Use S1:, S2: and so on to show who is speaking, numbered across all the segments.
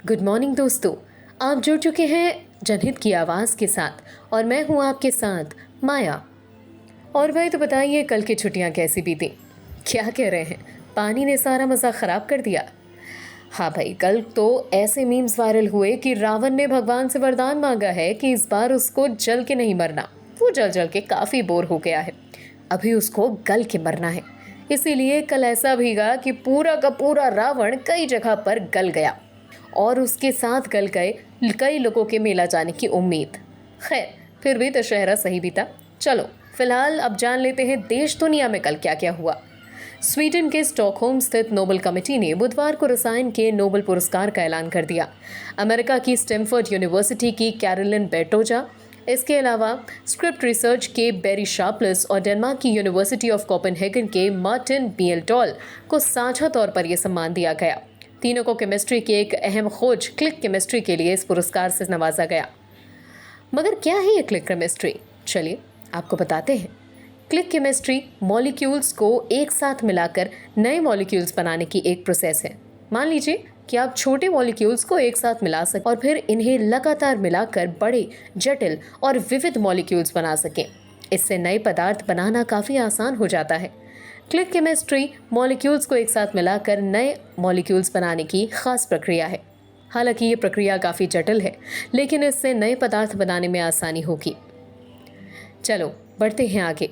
S1: Good morning दोस्तों। आप जुड़ चुके हैं जनहित की आवाज़ के साथ और मैं हूं आपके साथ माया। और भाई तो बताइए, कल की छुट्टियां कैसी बीती? क्या कह रहे हैं, पानी ने सारा मज़ा ख़राब कर दिया? हाँ भाई, कल तो ऐसे मीम्स वायरल हुए कि रावण ने भगवान से वरदान मांगा है कि इस बार उसको जल के नहीं मरना। वो जल जल के काफ़ी बोर हो गया है, अभी उसको गल के मरना है। इसीलिए कल ऐसा भीगा कि पूरा का पूरा रावण कई जगह पर गल गया और उसके साथ गल गए कई लोगों के मेला जाने की उम्मीद। खैर, फिर भी दशहरा सही बीता। चलो फिलहाल अब जान लेते हैं देश दुनिया में कल क्या क्या हुआ। स्वीडन के स्टॉकहोम स्थित नोबेल कमेटी ने बुधवार को रसायन के नोबेल पुरस्कार का ऐलान कर दिया। अमेरिका की स्टैनफोर्ड यूनिवर्सिटी की कैरोलिन बेटोजा, इसके अलावा स्क्रिप्ट रिसर्च के बेरी शार्पलेस और डेनमार्क की यूनिवर्सिटी ऑफ कोपेनहेगन के मार्टिन बियल्टॉल को साझा तौर पर यह सम्मान दिया गया। तीनों को केमिस्ट्री की एक अहम खोज क्लिक केमिस्ट्री के लिए इस पुरस्कार से नवाजा गया। मगर क्या है ये क्लिक केमिस्ट्री? चलिए आपको बताते हैं। क्लिक केमिस्ट्री मॉलिक्यूल्स को एक साथ मिलाकर नए मॉलिक्यूल्स बनाने की एक प्रोसेस है। मान लीजिए कि आप छोटे मॉलिक्यूल्स को एक साथ मिला सकें और फिर इन्हें लगातार मिलाकर बड़े, जटिल और विविध मॉलिक्यूल्स बना सकें। इससे नए पदार्थ बनाना काफ़ी आसान हो जाता है। क्लिक केमिस्ट्री मॉलिक्यूल्स को एक साथ मिलाकर नए मॉलिक्यूल्स बनाने की खास प्रक्रिया है। हालांकि ये प्रक्रिया काफ़ी जटिल है, लेकिन इससे नए पदार्थ बनाने में आसानी होगी। चलो बढ़ते हैं आगे।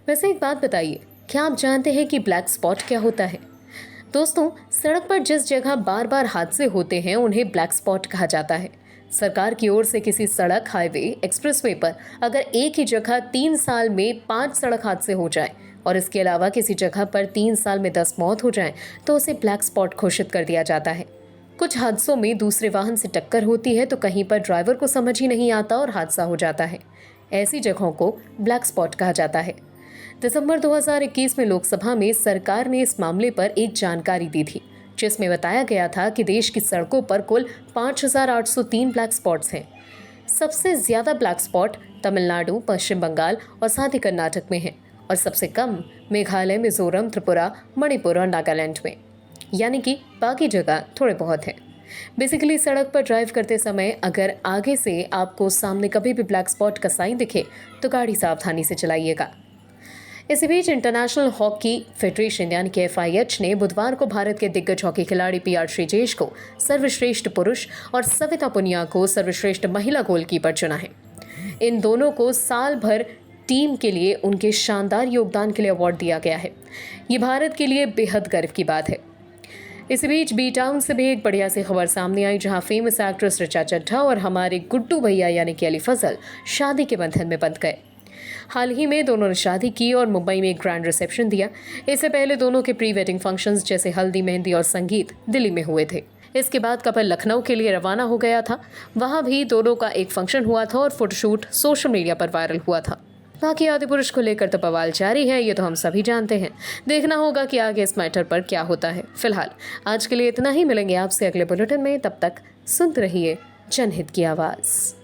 S1: वैसे एक बात बताइए, क्या आप जानते हैं कि ब्लैक स्पॉट क्या होता है? दोस्तों, सड़क पर जिस जगह बार बार हादसे होते हैं उन्हें ब्लैक स्पॉट कहा जाता है। सरकार की ओर से किसी सड़क, हाईवे, एक्सप्रेसवे पर अगर एक ही जगह 3 साल में 5 सड़क हादसे हो जाएं और इसके अलावा किसी जगह पर 3 साल में 10 मौत हो जाएं तो उसे ब्लैक स्पॉट घोषित कर दिया जाता है। कुछ हादसों में दूसरे वाहन से टक्कर होती है तो कहीं पर ड्राइवर को समझ ही नहीं आता और हादसा हो जाता है। ऐसी जगहों को ब्लैक स्पॉट कहा जाता है। दिसंबर 2021 में लोकसभा में सरकार ने इस मामले पर एक जानकारी दी थी, जिसमें बताया गया था कि देश की सड़कों पर कुल 5,803 ब्लैक स्पॉट्स हैं। सबसे ज़्यादा ब्लैक स्पॉट तमिलनाडु, पश्चिम बंगाल और साथ ही कर्नाटक में हैं और सबसे कम मेघालय, मिजोरम, त्रिपुरा, मणिपुर और नागालैंड में, यानी कि बाकी जगह थोड़े बहुत हैं। बेसिकली सड़क पर ड्राइव करते समय अगर आगे से आपको सामने कभी भी ब्लैक स्पॉट का साइन दिखे तो गाड़ी सावधानी से चलाइएगा। इसी बीच इंटरनेशनल हॉकी फेडरेशन यानी कि FIH ने बुधवार को भारत के दिग्गज हॉकी खिलाड़ी PR श्रीजेश को सर्वश्रेष्ठ पुरुष और सविता पुनिया को सर्वश्रेष्ठ महिला गोलकीपर चुना है। इन दोनों को साल भर टीम के लिए उनके शानदार योगदान के लिए अवार्ड दिया गया है। ये भारत के लिए बेहद गर्व की बात है। इसी बीच बी टाउन से भी एक बढ़िया सी खबर सामने आई, जहां फेमस एक्ट्रेस ऋचा चड्ढा और हमारे गुड्डू भैया यानी कि अली फजल शादी के बंधन में बंध गए। हाल ही में दोनों ने शादी की और मुंबई में एक ग्रैंड रिसेप्शन दिया। इससे पहले दोनों के प्री वेडिंग फंक्शंस जैसे हल्दी, मेहंदी और संगीत दिल्ली में हुए थे। इसके बाद कपल लखनऊ के लिए रवाना हो गया था। वहां भी दोनों का एक फंक्शन हुआ था और फोटोशूट सोशल मीडिया पर वायरल हुआ था। बाकी आदिपुरुष को लेकर तो बवाल जारी है, ये तो हम सभी जानते हैं। देखना होगा कि आगे इस मैटर पर क्या होता है। फिलहाल आज के लिए इतना ही। मिलेंगे आपसे अगले बुलेटिन में, तब तक सुनते रहिए जनहित की आवाज़।